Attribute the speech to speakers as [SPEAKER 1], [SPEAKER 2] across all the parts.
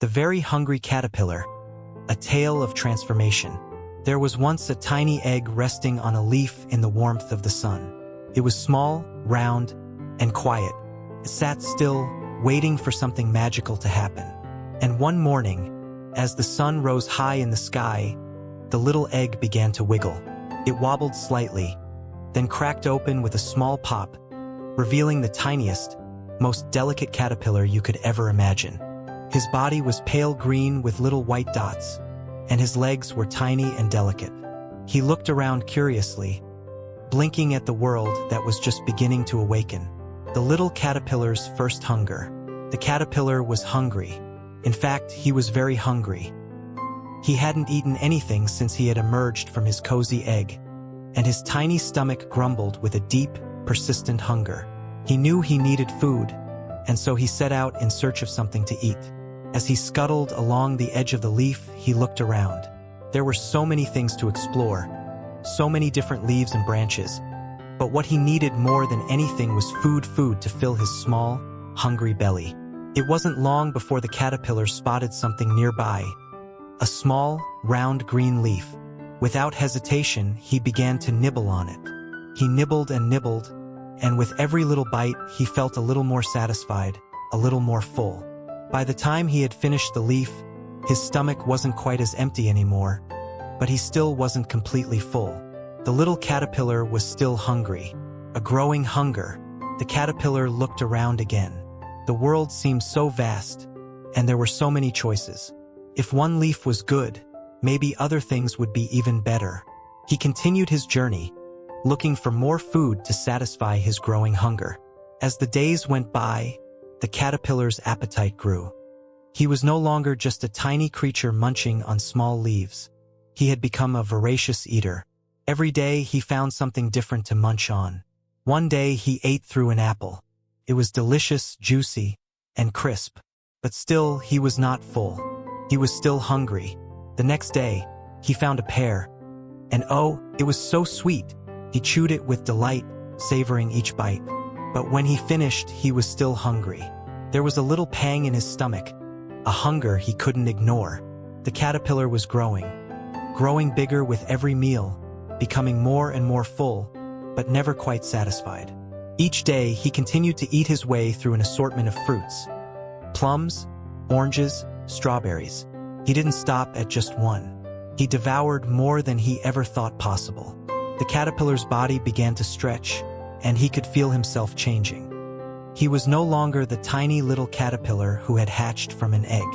[SPEAKER 1] The Very Hungry Caterpillar, a tale of transformation. There was once a tiny egg resting on a leaf in the warmth of the sun. It was small, round, and quiet. It sat still, waiting for something magical to happen. And one morning, as the sun rose high in the sky, the little egg began to wiggle. It wobbled slightly, then cracked open with a small pop, revealing the tiniest, most delicate caterpillar you could ever imagine. His body was pale green with little white dots, and his legs were tiny and delicate. He looked around curiously, blinking at the world that was just beginning to awaken. The little caterpillar's first hunger. The caterpillar was hungry. In fact, he was very hungry. He hadn't eaten anything since he had emerged from his cozy egg, and his tiny stomach grumbled with a deep, persistent hunger. He knew he needed food, and so he set out in search of something to eat. As he scuttled along the edge of the leaf, he looked around. There were so many things to explore, so many different leaves and branches, but what he needed more than anything was food to fill his small, hungry belly. It wasn't long before the caterpillar spotted something nearby, a small, round green leaf. Without hesitation, he began to nibble on it. He nibbled, and with every little bite, he felt a little more satisfied, a little more full. By the time he had finished the leaf, his stomach wasn't quite as empty anymore, but he still wasn't completely full. The little caterpillar was still hungry, a growing hunger. The caterpillar looked around again. The world seemed so vast, and there were so many choices. If one leaf was good, maybe other things would be even better. He continued his journey, looking for more food to satisfy his growing hunger. As the days went by, the caterpillar's appetite grew. He was no longer just a tiny creature munching on small leaves. He had become a voracious eater. Every day he found something different to munch on. One day he ate through an apple. It was delicious, juicy, and crisp. But still, he was not full. He was still hungry. The next day, he found a pear. And oh, it was so sweet. He chewed it with delight, savoring each bite. But when he finished, he was still hungry. There was a little pang in his stomach, a hunger he couldn't ignore. The caterpillar was growing bigger with every meal, becoming more and more full, but never quite satisfied. Each day, he continued to eat his way through an assortment of fruits: plums, oranges, strawberries. He didn't stop at just one. He devoured more than he ever thought possible. The caterpillar's body began to stretch, and he could feel himself changing. He was no longer the tiny little caterpillar who had hatched from an egg.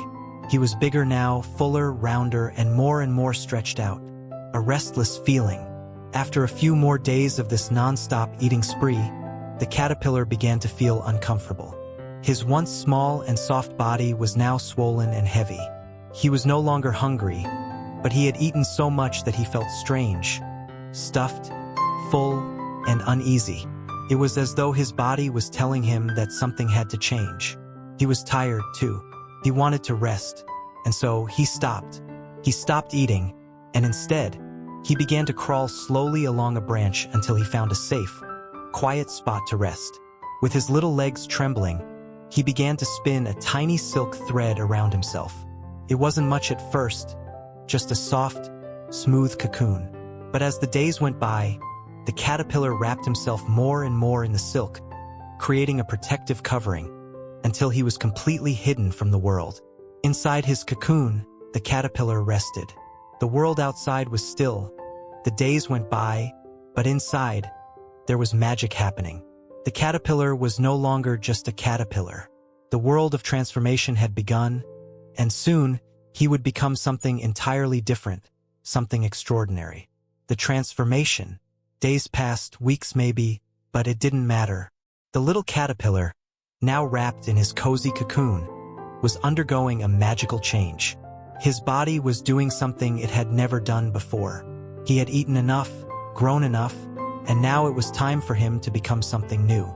[SPEAKER 1] He was bigger now, fuller, rounder, and more stretched out. A restless feeling. After a few more days of this non-stop eating spree, the caterpillar began to feel uncomfortable. His once small and soft body was now swollen and heavy. He was no longer hungry, but he had eaten so much that he felt strange, stuffed, full, and uneasy. It was as though his body was telling him that something had to change. He was tired, too. He wanted to rest, and so he stopped. He stopped eating, and instead, he began to crawl slowly along a branch until he found a safe, quiet spot to rest. With his little legs trembling, he began to spin a tiny silk thread around himself. It wasn't much at first, just a soft, smooth cocoon. But as the days went by, the caterpillar wrapped himself more and more in the silk, creating a protective covering, until he was completely hidden from the world. Inside his cocoon, the caterpillar rested. The world outside was still. The days went by, but inside, there was magic happening. The caterpillar was no longer just a caterpillar. The world of transformation had begun, and soon, he would become something entirely different, something extraordinary. The transformation. Days passed, weeks maybe, but it didn't matter. The little caterpillar, now wrapped in his cozy cocoon, was undergoing a magical change. His body was doing something it had never done before. He had eaten enough, grown enough, and now it was time for him to become something new.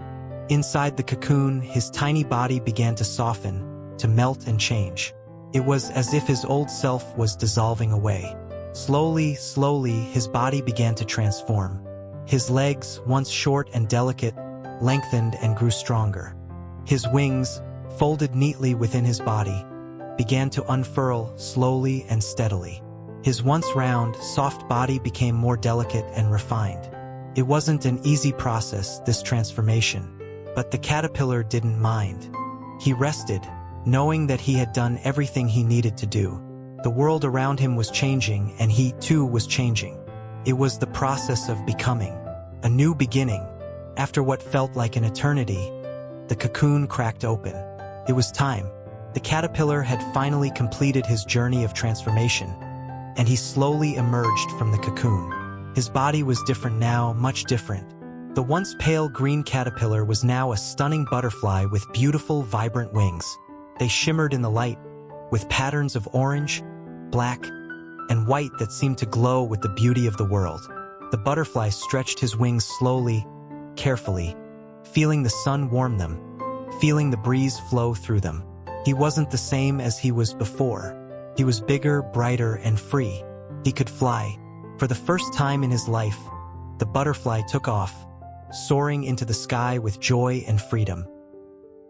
[SPEAKER 1] Inside the cocoon, his tiny body began to soften, to melt and change. It was as if his old self was dissolving away. Slowly, his body began to transform. His legs, once short and delicate, lengthened and grew stronger. His wings, folded neatly within his body, began to unfurl slowly and steadily. His once round, soft body became more delicate and refined. It wasn't an easy process, this transformation, but the caterpillar didn't mind. He rested, knowing that he had done everything he needed to do. The world around him was changing, and he too was changing. It was the process of becoming, a new beginning. After what felt like an eternity, the cocoon cracked open. It was time. The caterpillar had finally completed his journey of transformation, and he slowly emerged from the cocoon. His body was different now, much different. The once pale green caterpillar was now a stunning butterfly with beautiful, vibrant wings. They shimmered in the light, with patterns of orange, black, and white that seemed to glow with the beauty of the world. The butterfly stretched his wings slowly, carefully, feeling the sun warm them, feeling the breeze flow through them. He wasn't the same as he was before. He was bigger, brighter, and free. He could fly. For the first time in his life, the butterfly took off, soaring into the sky with joy and freedom.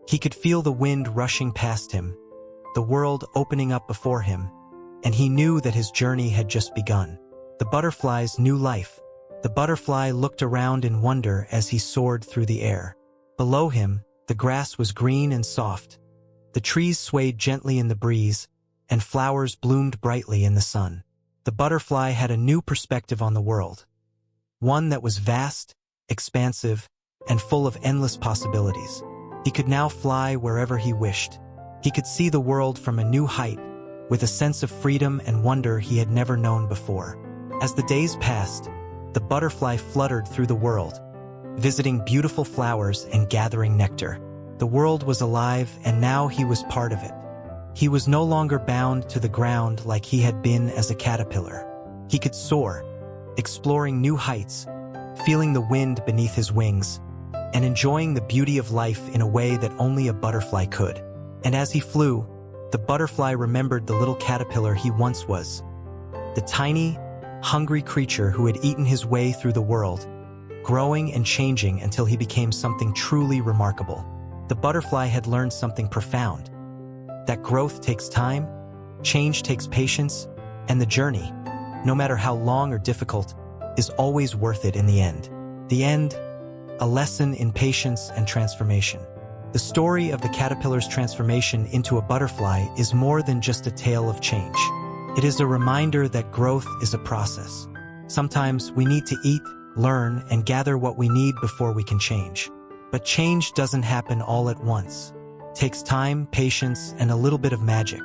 [SPEAKER 1] He could feel the wind rushing past him, the world opening up before him, and he knew that his journey had just begun. The butterfly's new life. The butterfly looked around in wonder as he soared through the air. Below him, the grass was green and soft. The trees swayed gently in the breeze, and flowers bloomed brightly in the sun. The butterfly had a new perspective on the world, one that was vast, expansive, and full of endless possibilities. He could now fly wherever he wished. He could see the world from a new height, with a sense of freedom and wonder he had never known before. As the days passed, the butterfly fluttered through the world, visiting beautiful flowers and gathering nectar. The world was alive, and now he was part of it. He was no longer bound to the ground like he had been as a caterpillar. He could soar, exploring new heights, feeling the wind beneath his wings, and enjoying the beauty of life in a way that only a butterfly could. And as he flew, the butterfly remembered the little caterpillar he once was, the tiny, hungry creature who had eaten his way through the world, growing and changing until he became something truly remarkable. The butterfly had learned something profound, that growth takes time, change takes patience, and the journey, no matter how long or difficult, is always worth it in the end. The end, a lesson in patience and transformation. The story of the caterpillar's transformation into a butterfly is more than just a tale of change. It is a reminder that growth is a process. Sometimes we need to eat, learn, and gather what we need before we can change. But change doesn't happen all at once. It takes time, patience, and a little bit of magic.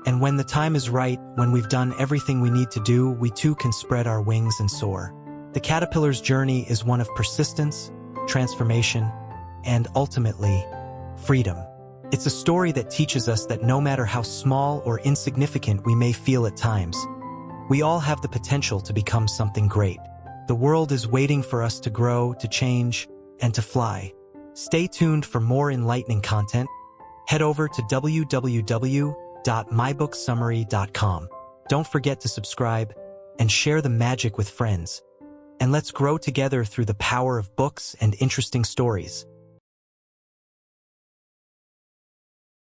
[SPEAKER 1] And when the time is right, when we've done everything we need to do, we too can spread our wings and soar. The caterpillar's journey is one of persistence, transformation, and ultimately, freedom. It's a story that teaches us that no matter how small or insignificant we may feel at times, we all have the potential to become something great. The world is waiting for us to grow, to change, and to fly. Stay tuned for more enlightening content. Head over to www.mybookssummary.com. Don't forget to subscribe and share the magic with friends. And let's grow together through the power of books and interesting stories.